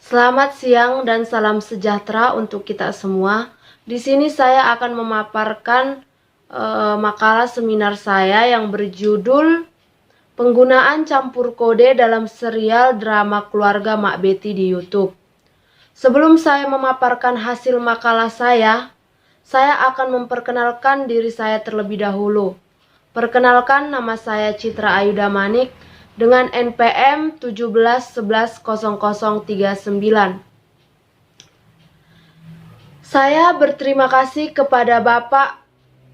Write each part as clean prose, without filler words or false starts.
Selamat siang dan salam sejahtera untuk kita semua. Di sini saya akan memaparkan makalah seminar saya yang berjudul Penggunaan Campur Kode dalam Serial Drama Keluarga Mak Betty di YouTube. Sebelum saya memaparkan hasil makalah saya akan memperkenalkan diri saya terlebih dahulu. Perkenalkan, nama saya Citra Ayuda Manik dengan NPM 17110039. Saya berterima kasih kepada Bapak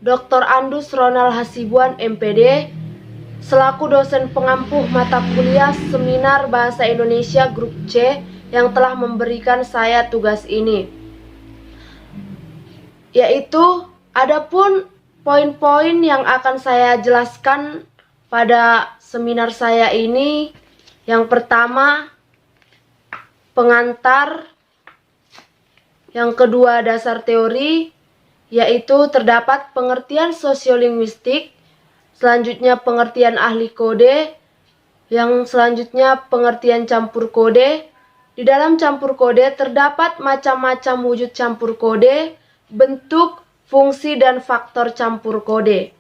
Dr. Andus Ronald Hasibuan MPD selaku dosen pengampuh mata kuliah Seminar Bahasa Indonesia Grup C yang telah memberikan saya tugas ini. Yaitu adapun poin-poin yang akan saya jelaskan pada seminar saya ini, yang pertama pengantar, yang kedua dasar teori, yaitu terdapat pengertian sosiolinguistik, selanjutnya pengertian ahli kode, yang selanjutnya pengertian campur kode. Di dalam campur kode terdapat macam-macam wujud campur kode, bentuk, fungsi, dan faktor campur kode.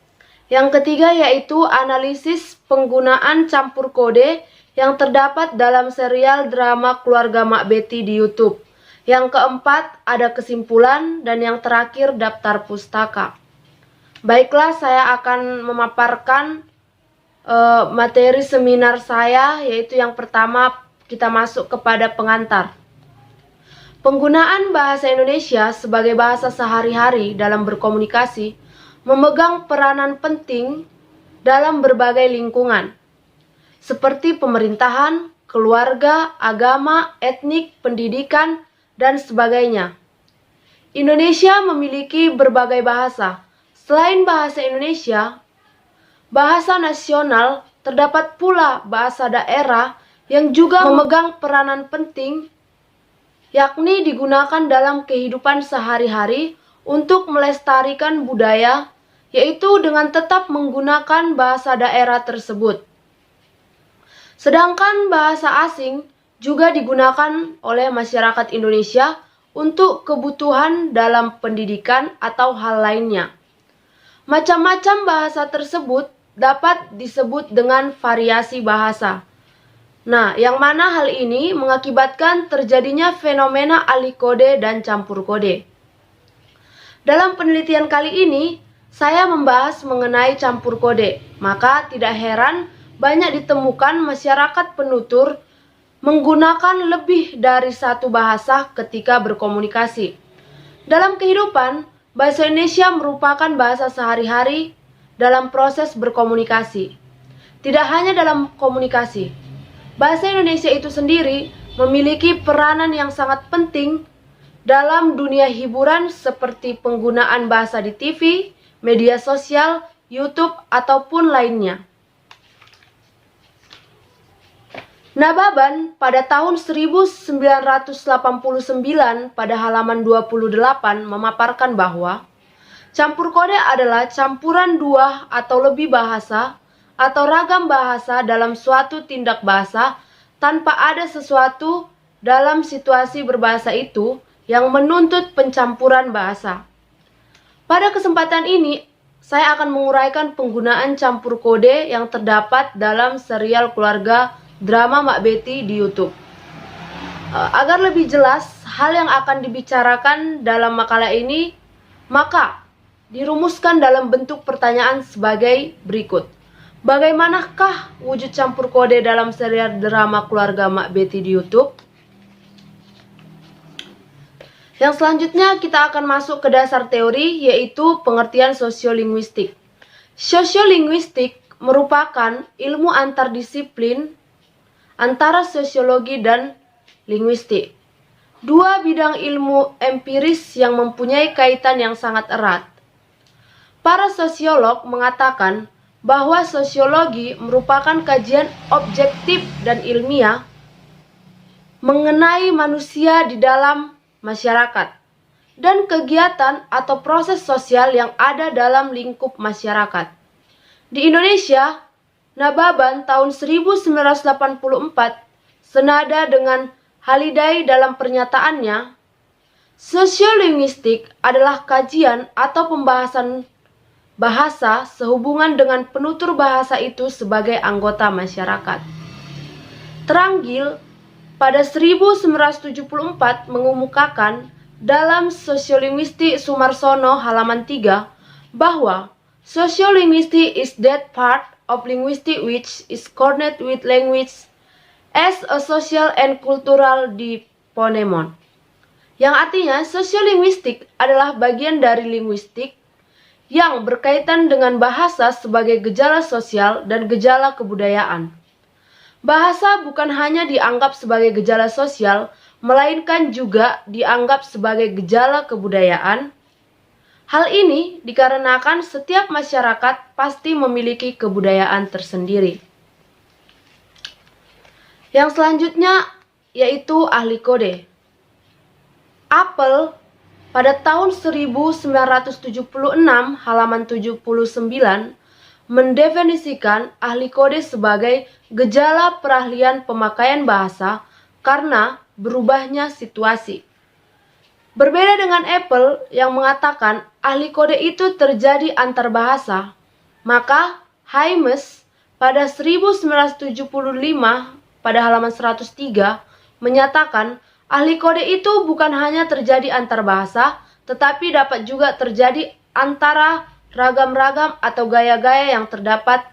Yang ketiga yaitu analisis penggunaan campur kode yang terdapat dalam serial drama Keluarga Mak Betty di YouTube. Yang keempat ada kesimpulan, dan yang terakhir daftar pustaka. Baiklah, saya akan memaparkan materi seminar saya, yaitu yang pertama kita masuk kepada pengantar. Penggunaan bahasa Indonesia sebagai bahasa sehari-hari dalam berkomunikasi memegang peranan penting dalam berbagai lingkungan, seperti pemerintahan, keluarga, agama, etnik, pendidikan, dan sebagainya. Indonesia memiliki berbagai bahasa. Selain bahasa Indonesia, bahasa nasional, terdapat pula bahasa daerah yang juga memegang peranan penting, yakni digunakan dalam kehidupan sehari-hari untuk melestarikan budaya, yaitu dengan tetap menggunakan bahasa daerah tersebut. Sedangkan bahasa asing juga digunakan oleh masyarakat Indonesia untuk kebutuhan dalam pendidikan atau hal lainnya. Macam-macam bahasa tersebut dapat disebut dengan variasi bahasa. Nah, yang mana hal ini mengakibatkan terjadinya fenomena alih kode dan campur kode. Dalam penelitian kali ini, saya membahas mengenai campur kode. Maka tidak heran banyak ditemukan masyarakat penutur menggunakan lebih dari satu bahasa ketika berkomunikasi. Dalam kehidupan, bahasa Indonesia merupakan bahasa sehari-hari dalam proses berkomunikasi. Tidak hanya dalam komunikasi, bahasa Indonesia itu sendiri memiliki peranan yang sangat penting dalam dunia hiburan seperti penggunaan bahasa di TV, media sosial, YouTube, ataupun lainnya. Nababan pada tahun 1989 pada halaman 28 memaparkan bahwa campur kode adalah campuran dua atau lebih bahasa atau ragam bahasa dalam suatu tindak bahasa tanpa ada sesuatu dalam situasi berbahasa itu yang menuntut pencampuran bahasa. Pada kesempatan ini, saya akan menguraikan penggunaan campur kode yang terdapat dalam serial keluarga drama Mak Betty di YouTube. Agar lebih jelas hal yang akan dibicarakan dalam makalah ini, maka dirumuskan dalam bentuk pertanyaan sebagai berikut. Bagaimanakah wujud campur kode dalam serial drama Keluarga Mak Betty di YouTube? Yang selanjutnya kita akan masuk ke dasar teori, yaitu pengertian sosiolinguistik. Sosiolinguistik merupakan ilmu antardisiplin antara sosiologi dan linguistik. Dua bidang ilmu empiris yang mempunyai kaitan yang sangat erat. Para sosiolog mengatakan bahwa sosiologi merupakan kajian objektif dan ilmiah mengenai manusia di dalam masyarakat dan kegiatan atau proses sosial yang ada dalam lingkup masyarakat. Di Indonesia, Nababan tahun 1984 senada dengan Halliday dalam pernyataannya, sosiolinguistik adalah kajian atau pembahasan bahasa sehubungan dengan penutur bahasa itu sebagai anggota masyarakat. Trangill pada 1974 mengemukakan dalam Sosiolinguistik Sumarsono halaman 3 bahwa sociolinguistics is that part of linguistics which is concerned with language as a social and cultural phenomenon. Yang artinya, sosiolinguistik adalah bagian dari linguistik yang berkaitan dengan bahasa sebagai gejala sosial dan gejala kebudayaan. Bahasa bukan hanya dianggap sebagai gejala sosial, melainkan juga dianggap sebagai gejala kebudayaan. Hal ini dikarenakan setiap masyarakat pasti memiliki kebudayaan tersendiri. Yang selanjutnya yaitu ahli kode. Apple pada tahun 1976 halaman 79 mendefinisikan ahli kode sebagai gejala perahlian pemakaian bahasa karena berubahnya situasi. Berbeda dengan Apple yang mengatakan ahli kode itu terjadi antar bahasa, maka Hymes pada 1975 pada halaman 103 menyatakan ahli kode itu bukan hanya terjadi antar bahasa, tetapi dapat juga terjadi antara ragam-ragam atau gaya-gaya yang terdapat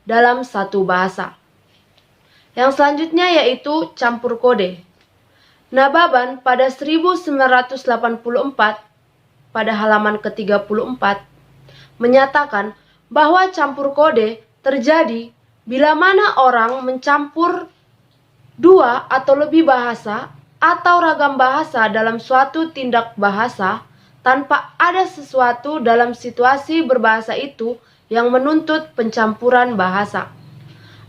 dalam satu bahasa. Yang selanjutnya yaitu campur kode. Nababan pada 1984 pada halaman ke-34 menyatakan bahwa campur kode terjadi bila mana orang mencampur dua atau lebih bahasa atau ragam bahasa dalam suatu tindak bahasa tanpa ada sesuatu dalam situasi berbahasa itu yang menuntut pencampuran bahasa.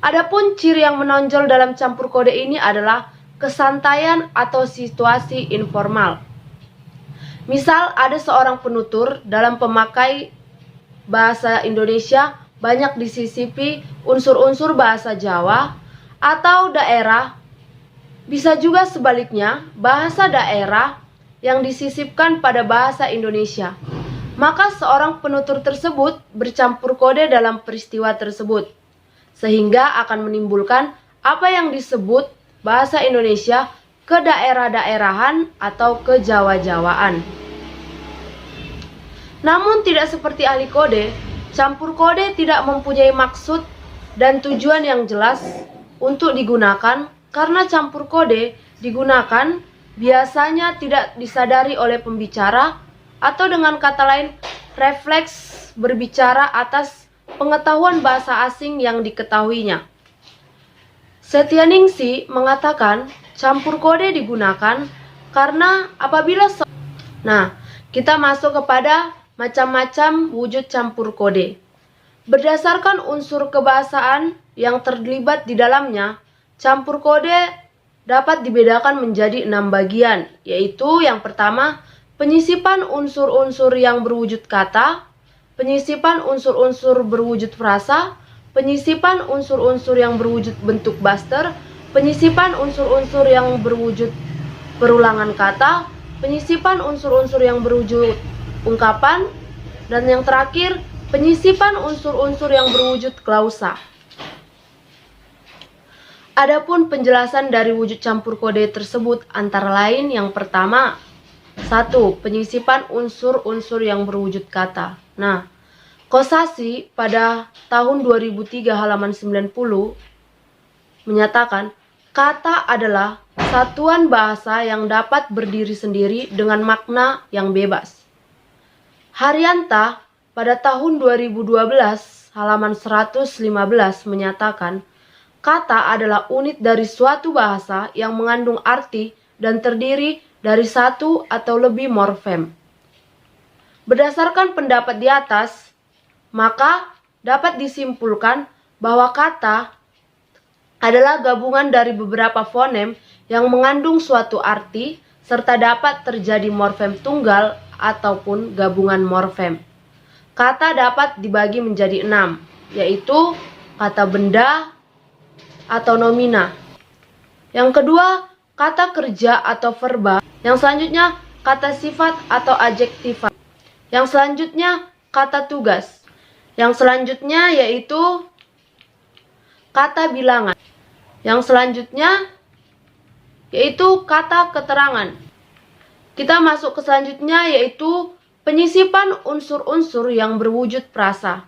Adapun ciri yang menonjol dalam campur kode ini adalah kesantaian atau situasi informal. Misal ada seorang penutur dalam pemakai bahasa Indonesia banyak disisipi unsur-unsur bahasa Jawa atau daerah. Bisa juga sebaliknya, bahasa daerah yang disisipkan pada bahasa Indonesia. Maka seorang penutur tersebut bercampur kode dalam peristiwa tersebut, sehingga akan menimbulkan apa yang disebut bahasa Indonesia ke daerah-daerahan atau ke Jawa-Jawaan. Namun tidak seperti ahli kode, campur kode tidak mempunyai maksud dan tujuan yang jelas untuk digunakan. Karena campur kode digunakan biasanya tidak disadari oleh pembicara atau dengan kata lain refleks berbicara atas pengetahuan bahasa asing yang diketahuinya. Setyaningsih mengatakan campur kode digunakan karena apabila kita masuk kepada macam-macam wujud campur kode. Berdasarkan unsur kebahasaan yang terlibat di dalamnya, campur kode dapat dibedakan menjadi 6 bagian, yaitu yang pertama, penyisipan unsur-unsur yang berwujud kata, penyisipan unsur-unsur berwujud frasa, penyisipan unsur-unsur yang berwujud bentuk baster, penyisipan unsur-unsur yang berwujud perulangan kata, penyisipan unsur-unsur yang berwujud ungkapan, dan yang terakhir, penyisipan unsur-unsur yang berwujud klausa. Adapun penjelasan dari wujud campur kode tersebut antara lain yang pertama, 1. Penyisipan unsur-unsur yang berwujud kata. Kosasi pada tahun 2003 halaman 90 menyatakan, kata adalah satuan bahasa yang dapat berdiri sendiri dengan makna yang bebas. Haryanta pada tahun 2012 halaman 115 menyatakan, kata adalah unit dari suatu bahasa yang mengandung arti dan terdiri dari satu atau lebih morfem. Berdasarkan pendapat di atas, maka dapat disimpulkan bahwa kata adalah gabungan dari beberapa fonem yang mengandung suatu arti serta dapat terjadi morfem tunggal ataupun gabungan morfem. Kata dapat dibagi menjadi 6, yaitu kata benda atau nomina. Yang kedua, kata kerja atau verba. Yang selanjutnya kata sifat atau adjektiva. Yang selanjutnya kata tugas. Yang selanjutnya yaitu kata bilangan. Yang selanjutnya yaitu kata keterangan. Kita masuk ke selanjutnya yaitu penyisipan unsur-unsur yang berwujud frasa.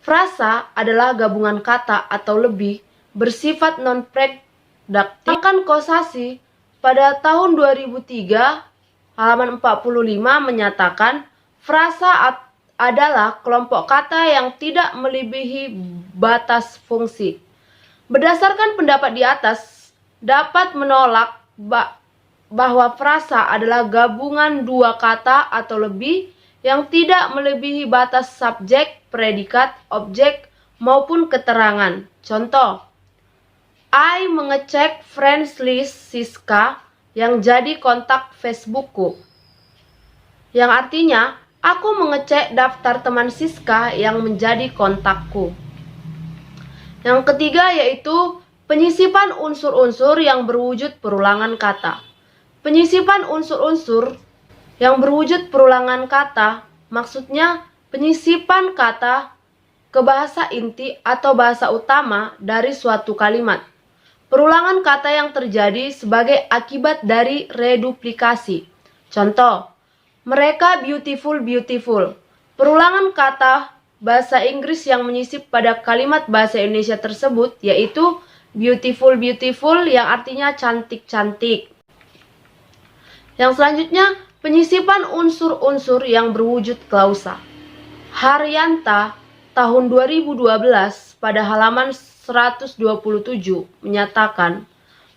Frasa adalah gabungan kata atau lebih bersifat non-prediktif. Sedangkan kosasi pada tahun 2003 halaman 45 menyatakan frasa adalah kelompok kata yang tidak melebihi batas fungsi. Berdasarkan pendapat di atas, dapat menolak bahwa frasa adalah gabungan dua kata atau lebih yang tidak melebihi batas subjek, predikat, objek, maupun keterangan. Contoh, I mengecek friends list Siska yang jadi kontak Facebookku. Yang artinya, aku mengecek daftar teman Siska yang menjadi kontakku. Yang ketiga yaitu penyisipan unsur-unsur yang berwujud perulangan kata. Penyisipan unsur-unsur yang berwujud perulangan kata maksudnya penyisipan kata ke bahasa inti atau bahasa utama dari suatu kalimat. Perulangan kata yang terjadi sebagai akibat dari reduplikasi. Contoh, mereka beautiful beautiful. Perulangan kata bahasa Inggris yang menyisip pada kalimat bahasa Indonesia tersebut yaitu beautiful beautiful yang artinya cantik cantik. Yang selanjutnya penyisipan unsur-unsur yang berwujud klausa. Haryanta tahun 2012 pada halaman 127 menyatakan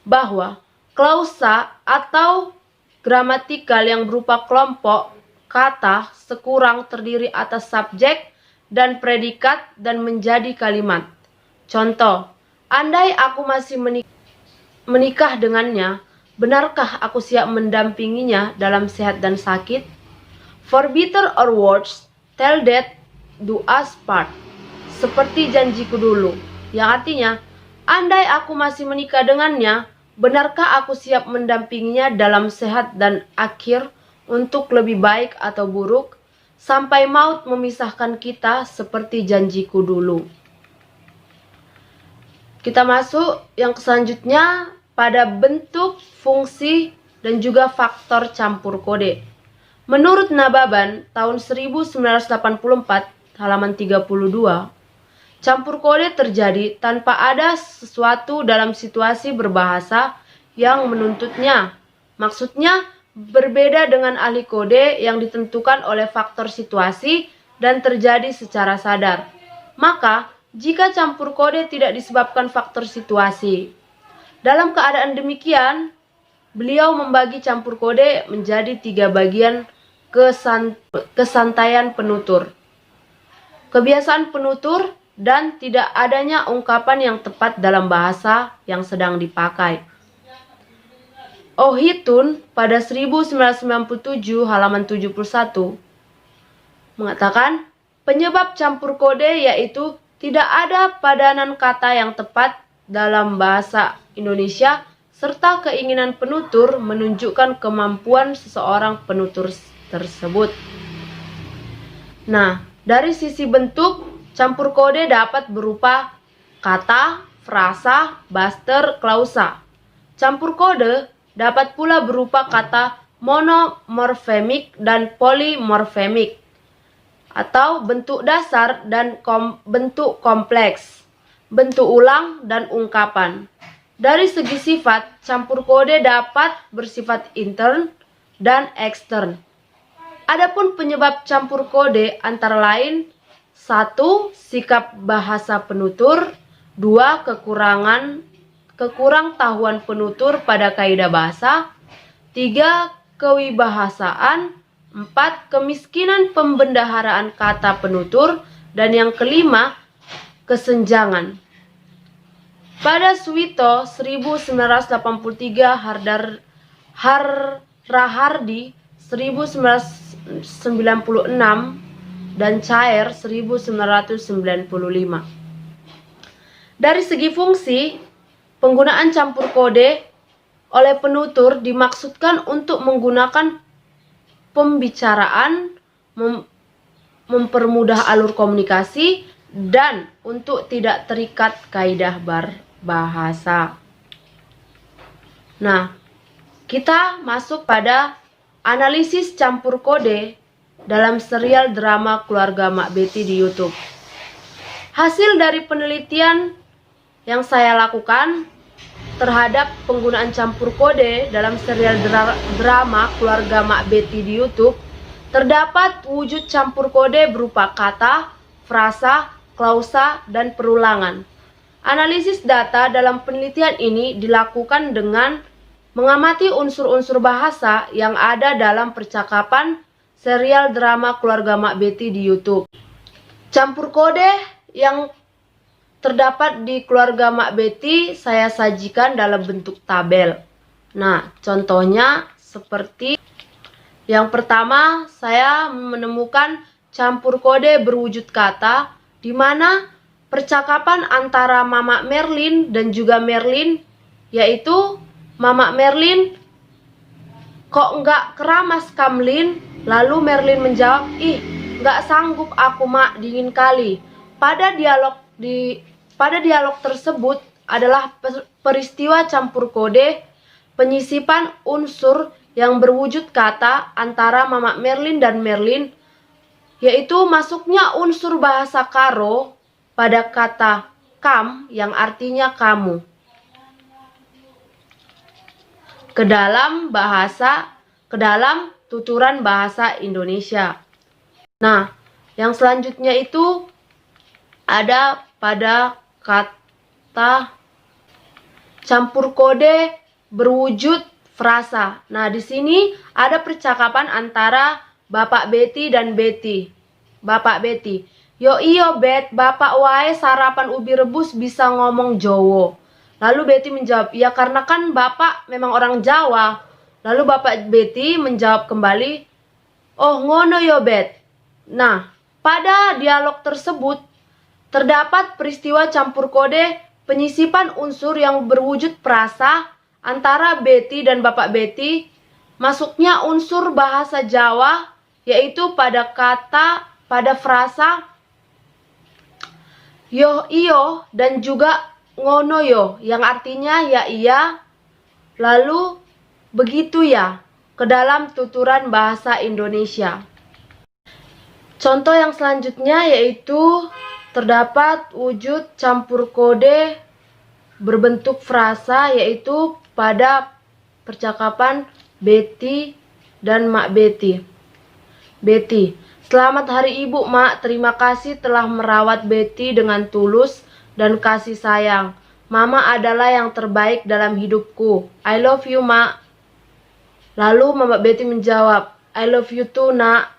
bahwa klausa atau gramatikal yang berupa kelompok kata sekurang terdiri atas subjek dan predikat dan menjadi kalimat. Contoh, andai aku masih menikah dengannya, benarkah aku siap mendampinginya dalam sehat dan sakit? For better or worse, tell that do us part. Seperti janjiku dulu, yang artinya, andai aku masih menikah dengannya, benarkah aku siap mendampinginya dalam sehat dan akhir untuk lebih baik atau buruk, sampai maut memisahkan kita seperti janjiku dulu. Kita masuk yang selanjutnya pada bentuk, fungsi, dan juga faktor campur kode. Menurut Nababan tahun 1984 halaman 32, campur kode terjadi tanpa ada sesuatu dalam situasi berbahasa yang menuntutnya. Maksudnya berbeda dengan ahli kode yang ditentukan oleh faktor situasi dan terjadi secara sadar. Maka, jika campur kode tidak disebabkan faktor situasi. Dalam keadaan demikian, beliau membagi campur kode menjadi 3 bagian kesantaian penutur, kebiasaan penutur, dan tidak adanya ungkapan yang tepat dalam bahasa yang sedang dipakai. Ohitun pada 1997 halaman 71 mengatakan penyebab campur kode yaitu tidak ada padanan kata yang tepat dalam bahasa Indonesia serta keinginan penutur menunjukkan kemampuan seseorang penutur tersebut. Nah, dari sisi bentuk, campur kode dapat berupa kata, frasa, baster, klausa. Campur kode dapat pula berupa kata monomorfemik dan polimorfemik, atau bentuk dasar dan bentuk kompleks, bentuk ulang dan ungkapan. Dari segi sifat, campur kode dapat bersifat intern dan ekstern. Adapun penyebab campur kode antara lain 1. Sikap bahasa penutur, 2. Kekurangtahuan penutur pada kaidah bahasa, 3. Kewibahasaan, 4. Kemiskinan pembendaharaan kata penutur, dan yang kelima, kesenjangan. Pada Suwito 1983, Rahardi 1996, dan Cair 1995. Dari segi fungsi, penggunaan campur kode oleh penutur dimaksudkan untuk menggunakan pembicaraan, mempermudah alur komunikasi, dan untuk tidak terikat kaidah bahasa. Nah, kita masuk pada analisis campur kode dalam serial drama Keluarga Mak Betty di YouTube. Hasil dari penelitian yang saya lakukan terhadap penggunaan campur kode dalam serial drama Keluarga Mak Betty di YouTube, terdapat wujud campur kode berupa kata, frasa, klausa, dan perulangan. Analisis data dalam penelitian ini dilakukan dengan mengamati unsur-unsur bahasa yang ada dalam percakapan serial drama Keluarga Mak Betty di YouTube. Campur kode yang terdapat di Keluarga Mak Betty saya sajikan dalam bentuk tabel. Nah, contohnya seperti yang pertama, saya menemukan campur kode berwujud kata, di mana percakapan antara Mama Merlin dan juga Merlin, yaitu Mama Merlin, kok nggak keramas Kamlin? Lalu Merlin menjawab, ih, nggak sanggup aku mak, dingin kali. Pada dialog tersebut adalah peristiwa campur kode penyisipan unsur yang berwujud kata antara Mama Merlin dan Merlin, yaitu masuknya unsur bahasa Karo pada kata kam yang artinya kamu ke dalam tuturan bahasa Indonesia. Nah, yang selanjutnya itu ada pada kata campur kode berwujud frasa. Nah, di sini ada percakapan antara Bapak Betty dan Betty. Bapak Betty, yo iyo Bet, bapak wae sarapan ubi rebus bisa ngomong Jowo. Lalu Betty menjawab, ya karena kan bapak memang orang Jawa. Lalu Bapak Betty menjawab kembali, oh ngono yo Bet. Nah, pada dialog tersebut terdapat peristiwa campur kode penyisipan unsur yang berwujud frasa antara Betty dan Bapak Betty, masuknya unsur bahasa Jawa, yaitu pada frasa yo iyo dan juga ngono yo, yang artinya ya iya, lalu begitu ya, ke dalam tuturan bahasa Indonesia. Contoh yang selanjutnya yaitu terdapat wujud campur kode berbentuk frasa, yaitu pada percakapan Betty dan Mak Betty. Betty, selamat hari Ibu, Mak. Terima kasih telah merawat Betty dengan tulus dan kasih sayang. Mama adalah yang terbaik dalam hidupku. I love you, Mak. Lalu Mama Betty menjawab, I love you too, Nak.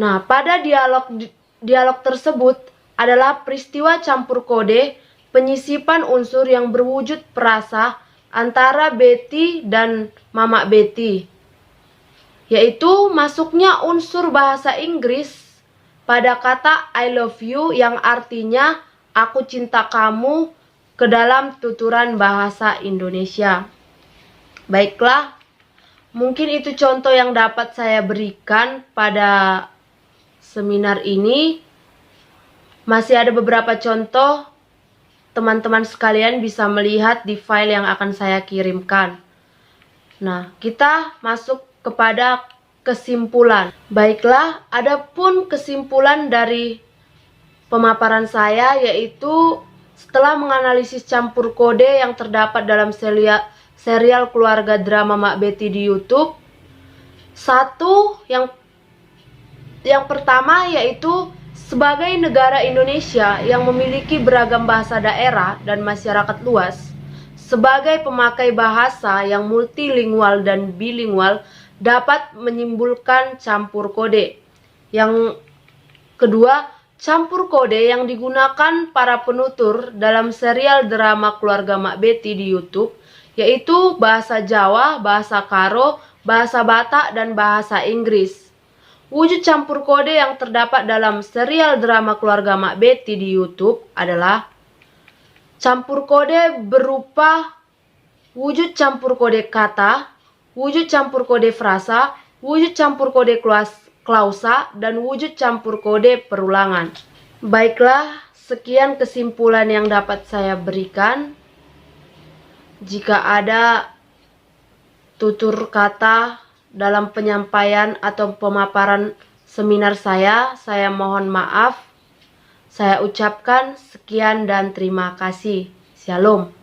Nah, pada dialog tersebut adalah peristiwa campur kode penyisipan unsur yang berwujud frasa antara Betty dan Mama Betty, yaitu masuknya unsur bahasa Inggris pada kata I love you yang artinya aku cinta kamu ke dalam tuturan bahasa Indonesia. Baiklah, mungkin itu contoh yang dapat saya berikan pada seminar ini. Masih ada beberapa contoh, teman-teman sekalian bisa melihat di file yang akan saya kirimkan. Nah, kita masuk kepada kesimpulan. Baiklah, adapun kesimpulan dari pemaparan saya yaitu setelah menganalisis campur kode yang terdapat dalam serial keluarga drama Mak Betty di YouTube, yang pertama yaitu sebagai negara Indonesia yang memiliki beragam bahasa daerah dan masyarakat luas, sebagai pemakai bahasa yang multilingual dan bilingual dapat menimbulkan campur kode. Yang kedua, campur kode yang digunakan para penutur dalam serial drama Keluarga Mak Betty di YouTube, yaitu bahasa Jawa, bahasa Karo, bahasa Batak, dan bahasa Inggris. Wujud campur kode yang terdapat dalam serial drama Keluarga Mak Betty di YouTube adalah campur kode berupa wujud campur kode kata, wujud campur kode frasa, wujud campur kode klausa, dan wujud campur kode perulangan. Baiklah, sekian kesimpulan yang dapat saya berikan. Jika ada tutur kata dalam penyampaian atau pemaparan seminar saya mohon maaf. Saya ucapkan sekian dan terima kasih. Shalom.